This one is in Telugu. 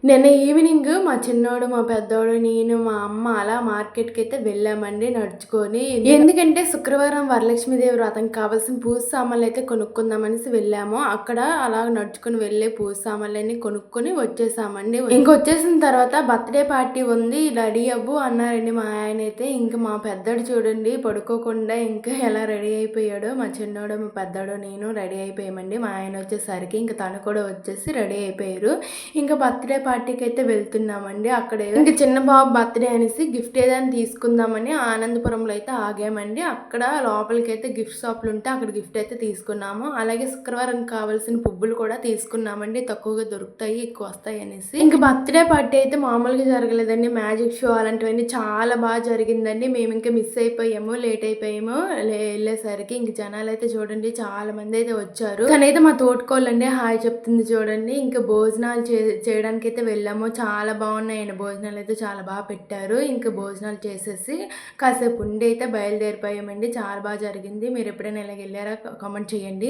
నిన్న ఈవినింగ్ మా చిన్నోడు, మా పెద్దోడు, నేను, మా అమ్మ అలా మార్కెట్‌కైతే వెళ్ళామండి నడుచుకొని. ఎందుకంటే శుక్రవారం వరలక్ష్మీదేవి వ్రతంకి కావాల్సిన పూజ సామాన్లయితే కొనుక్కుందామనేసి వెళ్ళాము. అక్కడ అలా నడుచుకొని వెళ్ళే పూజ సామాన్లన్నీ కొనుక్కొని వచ్చేసామండి. ఇంకొచ్చేసిన తర్వాత బర్త్‌డే పార్టీ ఉంది రెడీ అవ్వు అన్నారండి మా ఆయనైతే. ఇంక మా పెద్దోడు చూడండి పడుకోకుండా ఇంకా ఎలా రెడీ అయిపోయాడో. మా చిన్నోడు, మా పెద్దోడు, నేను రెడీ అయిపోయామండి. మా ఆయన వచ్చేసరికి ఇంక తను కూడా వచ్చేసి రెడీ అయిపోయారు. ఇంకా బర్త్‌డే పార్టీకి అయితే వెళ్తున్నామండి. అక్కడ ఇంక చిన్న బాబు బర్త్‌డే అనేసి గిఫ్ట్ ఏదైనా తీసుకుందామని ఆనందపురంలో అయితే ఆగామండి. అక్కడ లోపలికైతే గిఫ్ట్ షాపులు ఉంటే అక్కడ గిఫ్ట్ అయితే తీసుకున్నాము. అలాగే శుక్రవారం కావాల్సిన పువ్వులు కూడా తీసుకున్నామండి. తక్కువగా దొరుకుతాయి, ఎక్కువ వస్తాయి అనేసి. ఇంక బర్త్‌డే పార్టీ అయితే మామూలుగా జరగలేదండి. మ్యాజిక్ షో అలాంటివన్నీ చాలా బాగా జరిగిందండి. మేము ఇంకా మిస్ అయిపోయాము, లేట్ అయిపోయాము వెళ్ళేసరికి. ఇంక జనాలైతే చూడండి చాలా మంది అయితే వచ్చారు. తనైతే మా తోటికోళ్ళండి హాయ్ చెప్తుంది చూడండి. ఇంకా భోజనాలు చేయడానికైతే వెళ్ళాము. చాలా బాగున్నాయండి భోజనాలు అయితే చాలా బాగా పెట్టారు. ఇంకా భోజనాలు చేసేసి కాసేపు ఉండి అయితే బయలుదేరిపోయామండి. చాలా బాగా జరిగింది. మీరు ఎప్పుడైనా ఇలాగ వెళ్ళారా కామెంట్ చేయండి.